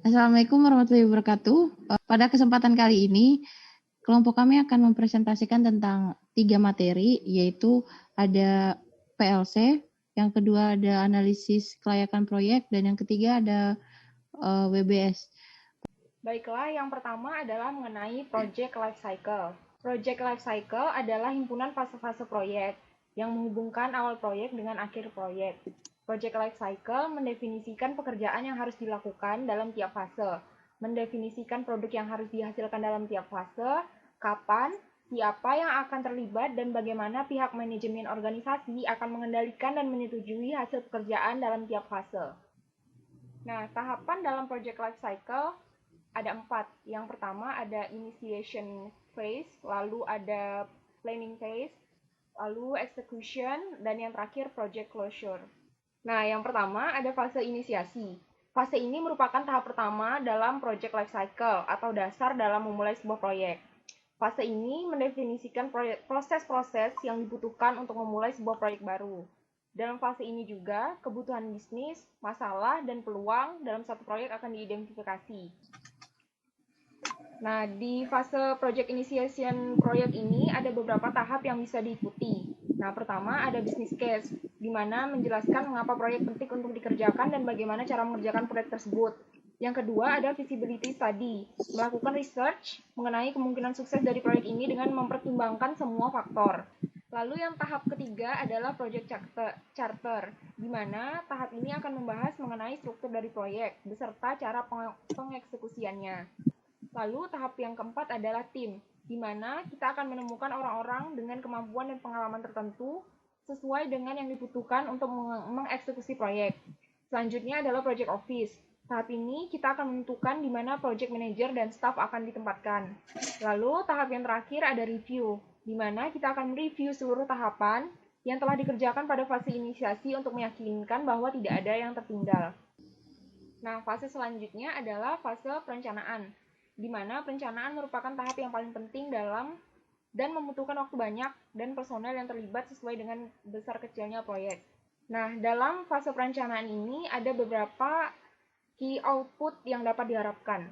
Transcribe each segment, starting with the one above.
Assalamualaikum warahmatullahi wabarakatuh. Pada kesempatan kali ini, kelompok kami akan mempresentasikan tentang 3 materi, yaitu ada PLC, yang kedua ada analisis kelayakan proyek, dan yang ketiga ada WBS. Baiklah, yang pertama adalah mengenai Project Life Cycle. Project Life Cycle adalah himpunan fase-fase proyek yang menghubungkan awal proyek dengan akhir proyek. Project Life Cycle mendefinisikan pekerjaan yang harus dilakukan dalam tiap fase, mendefinisikan produk yang harus dihasilkan dalam tiap fase, kapan, siapa yang akan terlibat, dan bagaimana pihak manajemen organisasi akan mengendalikan dan menyetujui hasil pekerjaan dalam tiap fase. Nah, tahapan dalam Project Life Cycle ada 4. Yang pertama ada initiation phase, lalu ada planning phase, lalu execution, dan yang terakhir project closure. Nah, yang pertama ada fase inisiasi. Fase ini merupakan tahap pertama dalam project life cycle atau dasar dalam memulai sebuah proyek. Fase ini mendefinisikan proses-proses yang dibutuhkan untuk memulai sebuah proyek baru. Dalam fase ini juga, kebutuhan bisnis, masalah, dan peluang dalam satu proyek akan diidentifikasi. Nah, di fase project initiation proyek ini ada beberapa tahap yang bisa diikuti. Nah, pertama ada business case, di mana menjelaskan mengapa proyek penting untuk dikerjakan dan bagaimana cara mengerjakan proyek tersebut. Yang kedua ada feasibility study, melakukan research mengenai kemungkinan sukses dari proyek ini dengan mempertimbangkan semua faktor. Lalu yang tahap ketiga adalah project charter, di mana tahap ini akan membahas mengenai struktur dari proyek, beserta cara pengeksekusiannya. Lalu tahap yang keempat adalah tim, di mana kita akan menemukan orang-orang dengan kemampuan dan pengalaman tertentu sesuai dengan yang dibutuhkan untuk mengeksekusi proyek. Selanjutnya adalah project office. Tahap ini kita akan menentukan di mana project manager dan staff akan ditempatkan. Lalu tahap yang terakhir ada review, di mana kita akan mereview seluruh tahapan yang telah dikerjakan pada fase inisiasi untuk meyakinkan bahwa tidak ada yang tertinggal. Nah, fase selanjutnya adalah fase perencanaan, di mana perencanaan merupakan tahap yang paling penting dalam dan membutuhkan waktu banyak dan personel yang terlibat sesuai dengan besar kecilnya proyek. Nah, dalam fase perencanaan ini ada beberapa key output yang dapat diharapkan.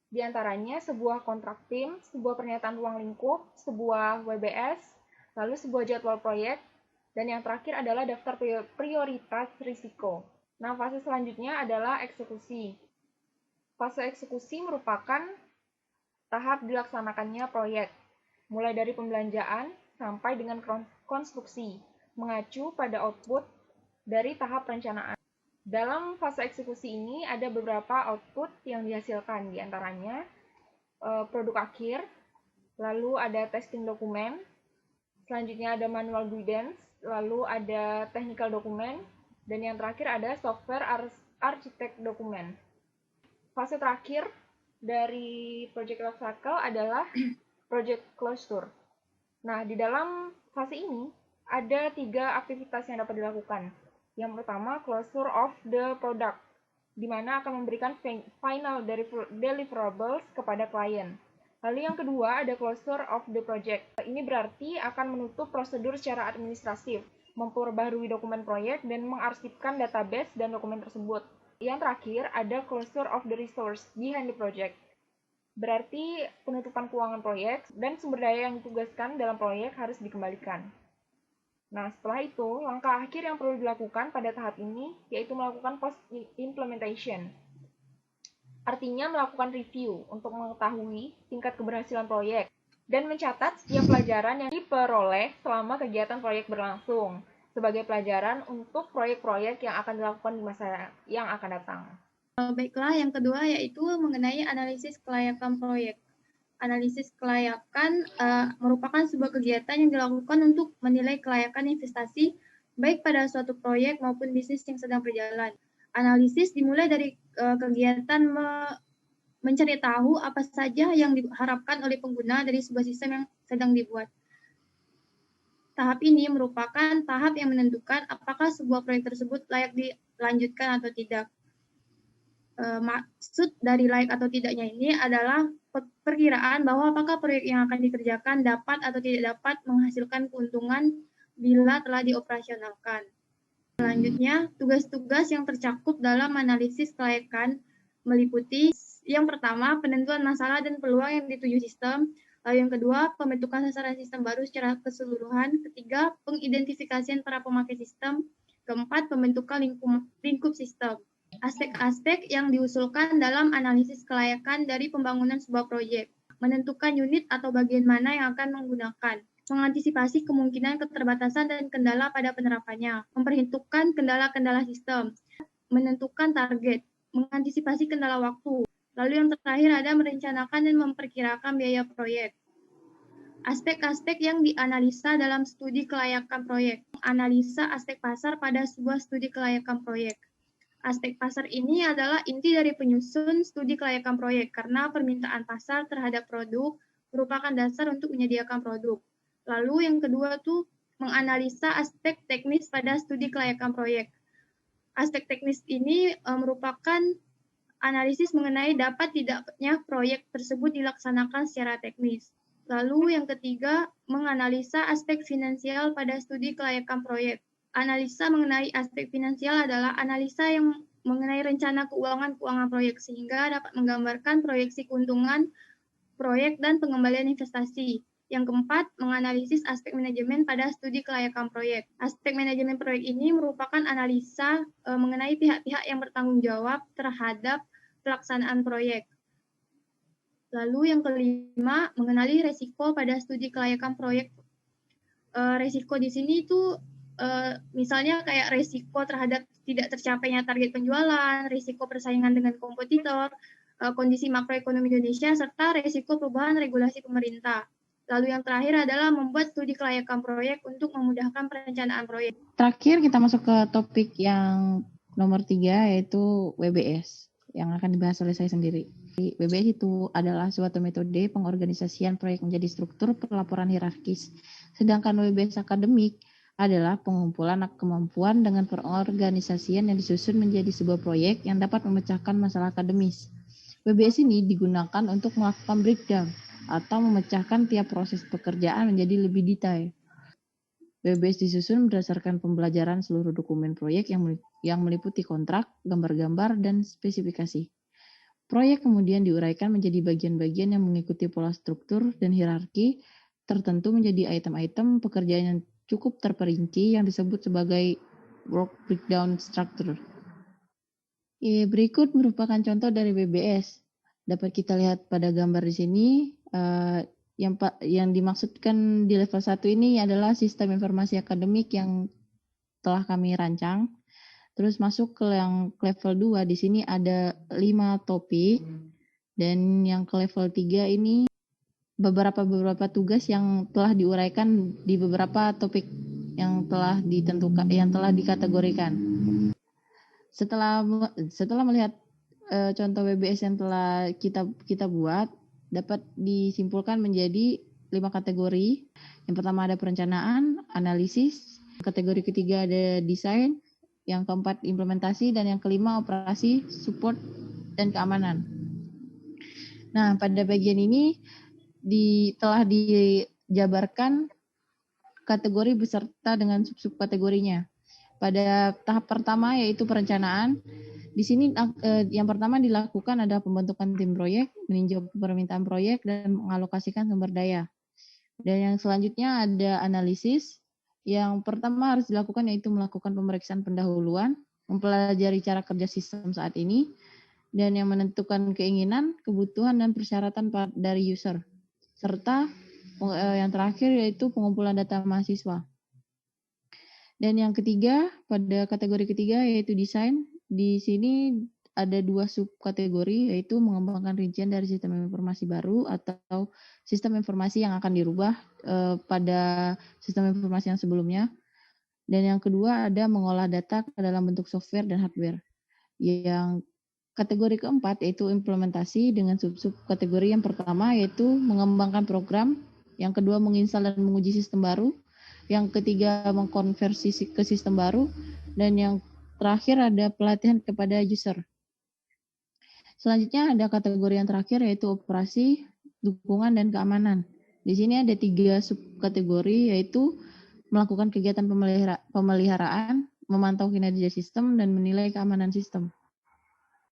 Di antaranya sebuah kontrak tim, sebuah pernyataan ruang lingkup, sebuah WBS, lalu sebuah jadwal proyek, dan yang terakhir adalah daftar prioritas risiko. Nah, fase selanjutnya adalah eksekusi. Fase eksekusi merupakan tahap dilaksanakannya proyek, mulai dari pembelanjaan sampai dengan konstruksi, mengacu pada output dari tahap perencanaan. Dalam fase eksekusi ini ada beberapa output yang dihasilkan, diantaranya produk akhir, lalu ada testing dokumen, selanjutnya ada manual guidance, lalu ada technical dokumen, dan yang terakhir ada software architect dokumen. Fase terakhir dari project life cycle adalah project closure. Nah, di dalam fase ini ada 3 aktivitas yang dapat dilakukan. Yang pertama, closure of the product, di mana akan memberikan final deliverables kepada klien. Lalu yang kedua ada closure of the project. Ini berarti akan menutup prosedur secara administratif, memperbarui dokumen proyek, dan mengarsipkan database dan dokumen tersebut. Yang terakhir ada closure of the resource behind the project. Berarti penutupan keuangan proyek dan sumber daya yang ditugaskan dalam proyek harus dikembalikan. Nah, setelah itu, langkah akhir yang perlu dilakukan pada tahap ini yaitu melakukan post-implementation. Artinya melakukan review untuk mengetahui tingkat keberhasilan proyek dan mencatat setiap pelajaran yang diperoleh selama kegiatan proyek berlangsung sebagai pelajaran untuk proyek-proyek yang akan dilakukan di masa yang akan datang. Baiklah, yang kedua yaitu mengenai analisis kelayakan proyek. Analisis kelayakan merupakan sebuah kegiatan yang dilakukan untuk menilai kelayakan investasi baik pada suatu proyek maupun bisnis yang sedang berjalan. Analisis dimulai dari kegiatan mencari tahu apa saja yang diharapkan oleh pengguna dari sebuah sistem yang sedang dibuat. Tahap ini merupakan tahap yang menentukan apakah sebuah proyek tersebut layak dilanjutkan atau tidak. Maksud dari layak atau tidaknya ini adalah perkiraan bahwa apakah proyek yang akan dikerjakan dapat atau tidak dapat menghasilkan keuntungan bila telah dioperasionalkan. Selanjutnya, tugas-tugas yang tercakup dalam analisis kelayakan meliputi yang pertama, penentuan masalah dan peluang yang dituju sistem. Lalu yang kedua, pembentukan sasaran sistem baru secara keseluruhan. Ketiga, pengidentifikasian para pemakai sistem. Keempat, pembentukan lingkup sistem. Aspek-aspek yang diusulkan dalam analisis kelayakan dari pembangunan sebuah proyek. Menentukan unit atau bagian mana yang akan menggunakan. Mengantisipasi kemungkinan keterbatasan dan kendala pada penerapannya. Memperhitungkan kendala-kendala sistem. Menentukan target. Mengantisipasi kendala waktu. Lalu yang terakhir ada merencanakan dan memperkirakan biaya proyek. Aspek-aspek yang dianalisa dalam studi kelayakan proyek. Analisa aspek pasar pada sebuah studi kelayakan proyek. Aspek pasar ini adalah inti dari penyusun studi kelayakan proyek karena permintaan pasar terhadap produk merupakan dasar untuk menyediakan produk. Lalu yang kedua tuh menganalisa aspek teknis pada studi kelayakan proyek. Aspek teknis ini merupakan analisis mengenai dapat tidaknya proyek tersebut dilaksanakan secara teknis. Lalu yang ketiga, menganalisa aspek finansial pada studi kelayakan proyek. Analisa mengenai aspek finansial adalah analisa yang mengenai rencana keuangan proyek sehingga dapat menggambarkan proyeksi keuntungan proyek dan pengembalian investasi. Yang keempat, menganalisis aspek manajemen pada studi kelayakan proyek. Aspek manajemen proyek ini merupakan analisa mengenai pihak-pihak yang bertanggung jawab terhadap pelaksanaan proyek. Lalu yang kelima, mengenali resiko pada studi kelayakan proyek. Resiko di sini itu misalnya kayak resiko terhadap tidak tercapainya target penjualan, resiko persaingan dengan kompetitor, kondisi makroekonomi Indonesia, serta resiko perubahan regulasi pemerintah. Lalu yang terakhir adalah membuat studi kelayakan proyek untuk memudahkan perencanaan proyek. Terakhir kita masuk ke topik yang nomor 3 yaitu WBS yang akan dibahas oleh saya sendiri. WBS itu adalah suatu metode pengorganisasian proyek menjadi struktur pelaporan hierarkis. Sedangkan WBS akademik adalah pengumpulan kemampuan dengan pengorganisasian yang disusun menjadi sebuah proyek yang dapat memecahkan masalah akademis. WBS ini digunakan untuk melakukan breakdown atau memecahkan tiap proses pekerjaan menjadi lebih detail. WBS disusun berdasarkan pembelajaran seluruh dokumen proyek yang meliputi kontrak, gambar-gambar, dan spesifikasi. Proyek kemudian diuraikan menjadi bagian-bagian yang mengikuti pola struktur dan hierarki tertentu menjadi item-item pekerjaan yang cukup terperinci yang disebut sebagai work breakdown structure. Berikut merupakan contoh dari WBS. Dapat kita lihat pada gambar di sini. Yang dimaksudkan di level 1 ini adalah sistem informasi akademik yang telah kami rancang. Terus masuk ke yang level 2, di sini ada 5 topik. Dan yang ke level 3 ini beberapa tugas yang telah diuraikan di beberapa topik yang telah ditentukan, yang telah dikategorikan. Setelah melihat contoh WBS yang telah kita buat, dapat disimpulkan menjadi 5 kategori. Yang pertama ada perencanaan, analisis, kategori ketiga ada desain, yang keempat implementasi, dan yang kelima operasi, support, dan keamanan. Nah, pada bagian ini telah dijabarkan kategori beserta dengan sub-sub kategorinya. Pada tahap pertama yaitu perencanaan. Di sini yang pertama dilakukan adalah pembentukan tim proyek, meninjau permintaan proyek, dan mengalokasikan sumber daya. Dan yang selanjutnya ada analisis. Yang pertama harus dilakukan yaitu melakukan pemeriksaan pendahuluan, mempelajari cara kerja sistem saat ini, dan yang menentukan keinginan, kebutuhan, dan persyaratan dari user. Serta yang terakhir yaitu pengumpulan data mahasiswa. Dan yang ketiga, pada kategori ketiga yaitu desain. Di sini ada 2 subkategori, yaitu mengembangkan rincian dari sistem informasi baru atau sistem informasi yang akan dirubah pada sistem informasi yang sebelumnya. Dan yang kedua ada mengolah data ke dalam bentuk software dan hardware. Yang kategori keempat yaitu implementasi dengan sub-sub kategori yang pertama yaitu mengembangkan program, yang kedua menginstal dan menguji sistem baru, yang ketiga mengkonversi ke sistem baru, dan yang terakhir ada pelatihan kepada user. Selanjutnya ada kategori yang terakhir yaitu operasi, dukungan, dan keamanan. Di sini ada 3 subkategori yaitu melakukan kegiatan pemeliharaan, memantau kinerja sistem, dan menilai keamanan sistem.